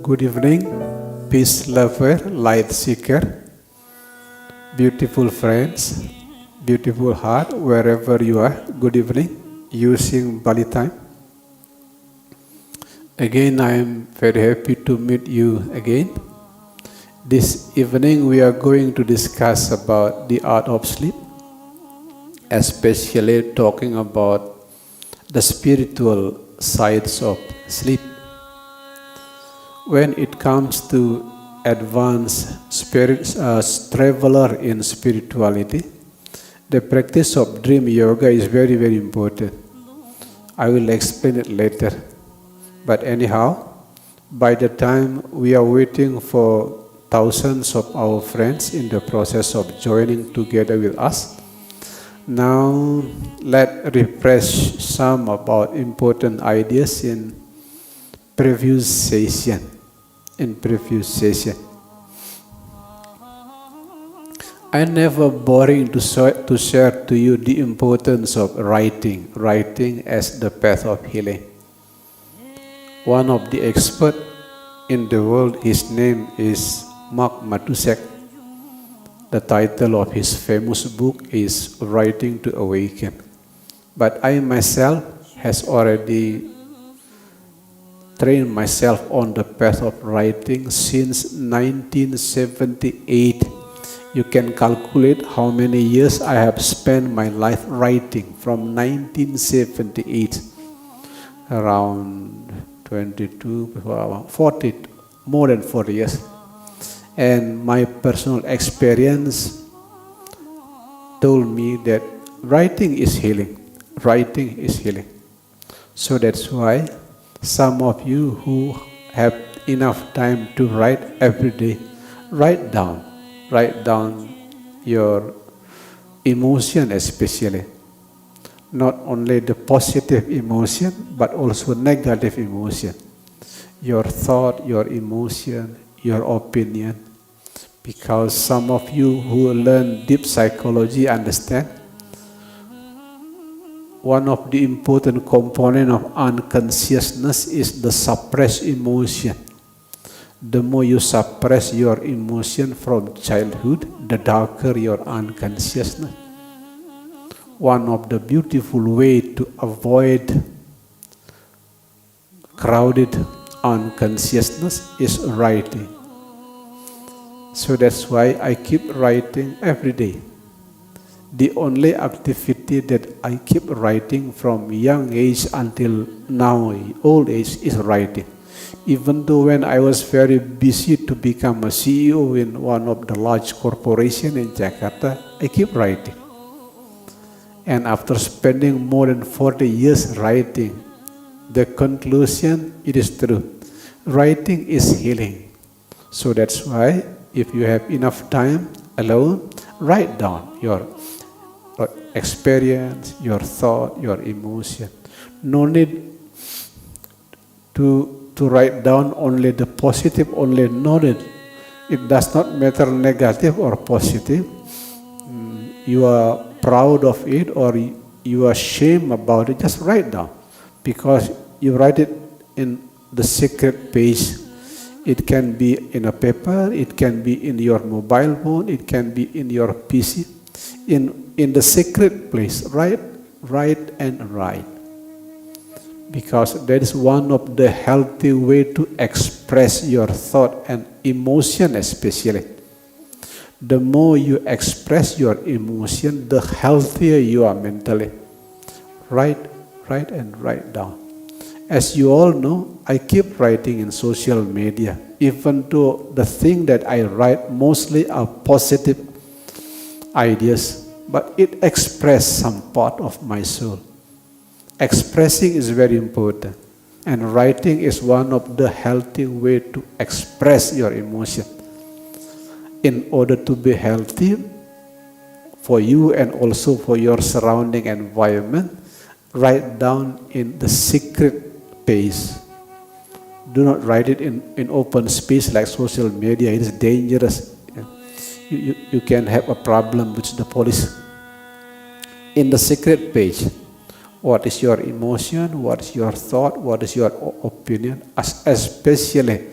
Good evening, peace lover, light seeker, beautiful friends, beautiful heart, wherever you are. Good evening, using Bali time. Again, I am very happy to meet you again. This evening, we are going to discuss about the art of sleep, especially talking about the spiritual sides of sleep. When it comes to advanced traveler in spirituality, the practice of dream yoga is very, very important. I will explain it later. But anyhow, by the time we are waiting for thousands of our friends in the process of joining together with us, now let's refresh some about important ideas in previous session. I never boring to share to you the importance of writing as the path of healing. One of the experts in the world, his name is Mark Matusek. The title of his famous book is Writing to Awaken. But I myself has already trained myself on the path of writing since 1978. You can calculate how many years I have spent my life writing from 1978, around 22, 40, more than 40 years. And my personal experience told me that writing is healing. Writing is healing. So that's why some of you who have enough time to write every day, write down your emotion especially. Not only the positive emotion, but also negative emotion. Your thought, your emotion, your opinion. Because some of you who learn deep psychology understand one of the important components of unconsciousness is the suppressed emotion. The more you suppress your emotion from childhood, the darker your unconsciousness. One of the beautiful ways to avoid crowded unconsciousness is writing. So that's why I keep writing every day. The only activity that I keep writing from young age until now, old age, is writing. Even though when I was very busy to become a CEO in one of the large corporations in Jakarta, I keep writing. And after spending more than 40 years writing, the conclusion, it is true. Writing is healing. So that's why if you have enough time alone, write down your experience, your thought, your emotion. No need to write down only the positive, only knowledge. It does not matter negative or positive. You are proud of it or you are ashamed about it, just write down. Because you write it in the secret page. It can be in a paper, it can be in your mobile phone, it can be in your PC. In the secret place, write. Because that is one of the healthy way to express your thought and emotion especially. The more you express your emotion, the healthier you are mentally. Write down. As you all know, I keep writing in social media, even though the thing that I write mostly are positive ideas, but it expresses some part of my soul. Expressing is very important, and writing is one of the healthy way to express your emotion. In order to be healthy for you and also for your surrounding environment, write down in the secret place. Do not write it in open space like social media. It is dangerous. You can have a problem with the police. In the secret page, what is your emotion, what is your thought, what is your opinion, especially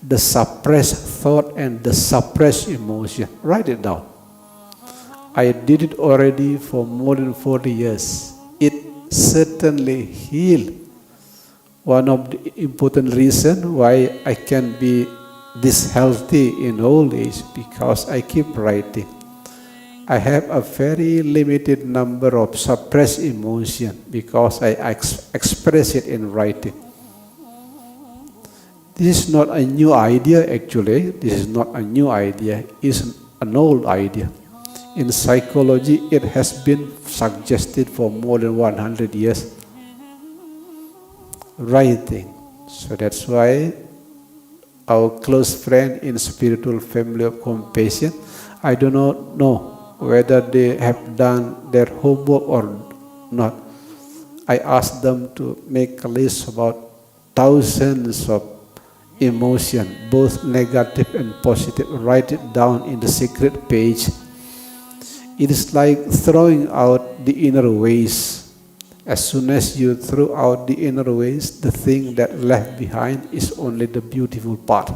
the suppressed thought and the suppressed emotion. Write it down. I did it already for more than 40 years. It certainly healed. One of the important reasons why I can be this healthy in old age, because I keep writing. I have a very limited number of suppressed emotion because I express it in writing. This is not a new idea actually. This is not a new idea. It's an old idea. In psychology, it has been suggested for more than 100 years. Writing. So that's why our close friend in Spiritual Family of Compassion, I do not know whether they have done their homework or not. I asked them to make a list about thousands of emotions, both negative and positive. Write it down in the secret page. It is like throwing out the inner waste. As soon as you throw out the inner waste, the thing that left behind is only the beautiful part.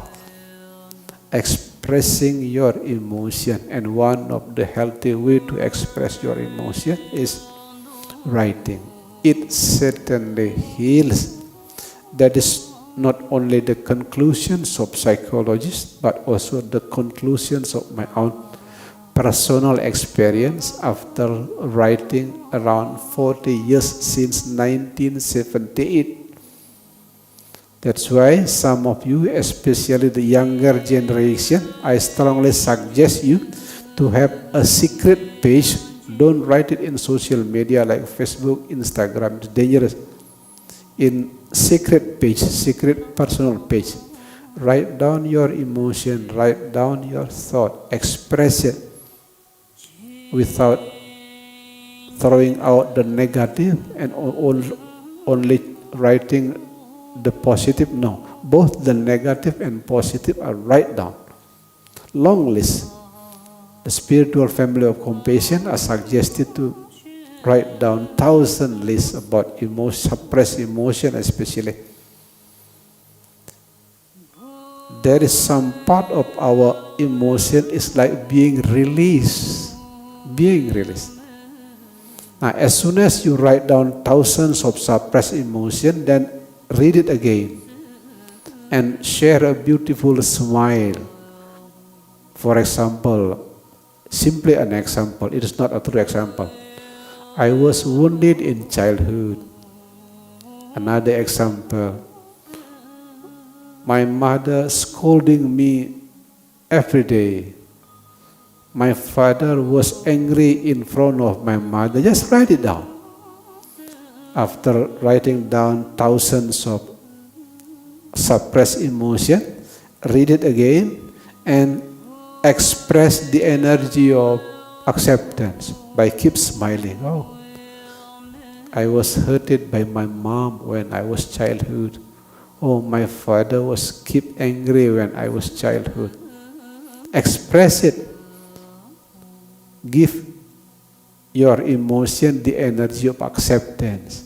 Expressing your emotion, and one of the healthy way to express your emotion is writing. It certainly heals. That is not only the conclusions of psychologists, but also the conclusions of my own personal experience after writing around 40 years since 1978. That's why some of you, especially the younger generation, I strongly suggest you to have a secret page. Don't write it in social media like Facebook, Instagram. It's dangerous. In secret page, secret personal page, write down your emotion, write down your thought, express it without throwing out the negative and only writing the positive. No, both the negative and positive are write down. Long list. The Spiritual Family of Compassion are suggested to write down 1,000 lists about suppressed emotion especially. There is some part of our emotion is like being released. Being released. Now, as soon as you write down thousands of suppressed emotion, then read it again and share a beautiful smile. For example, simply an example, it is not a true example. I was wounded in childhood. Another example, my mother scolding me every day. My father was angry in front of my mother. Just write it down. After writing down thousands of suppressed emotion, read it again and express the energy of acceptance by keep smiling. Oh, I was hurted by my mom when I was childhood. Oh, my father was keep angry when I was childhood. Express it. Give your emotion the energy of acceptance.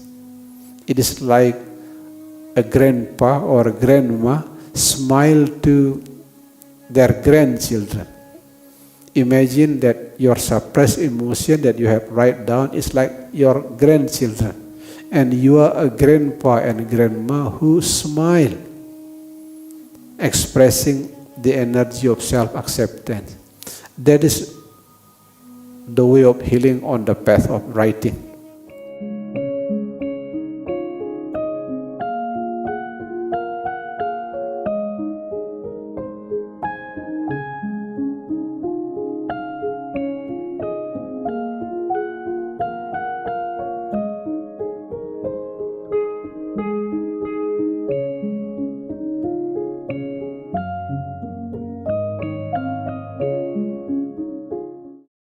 It is like a grandpa or a grandma smile to their grandchildren. Imagine that your suppressed emotion that you have write down is like your grandchildren, and you are a grandpa and grandma who smile, expressing the energy of self-acceptance. That is the way of healing on the path of writing.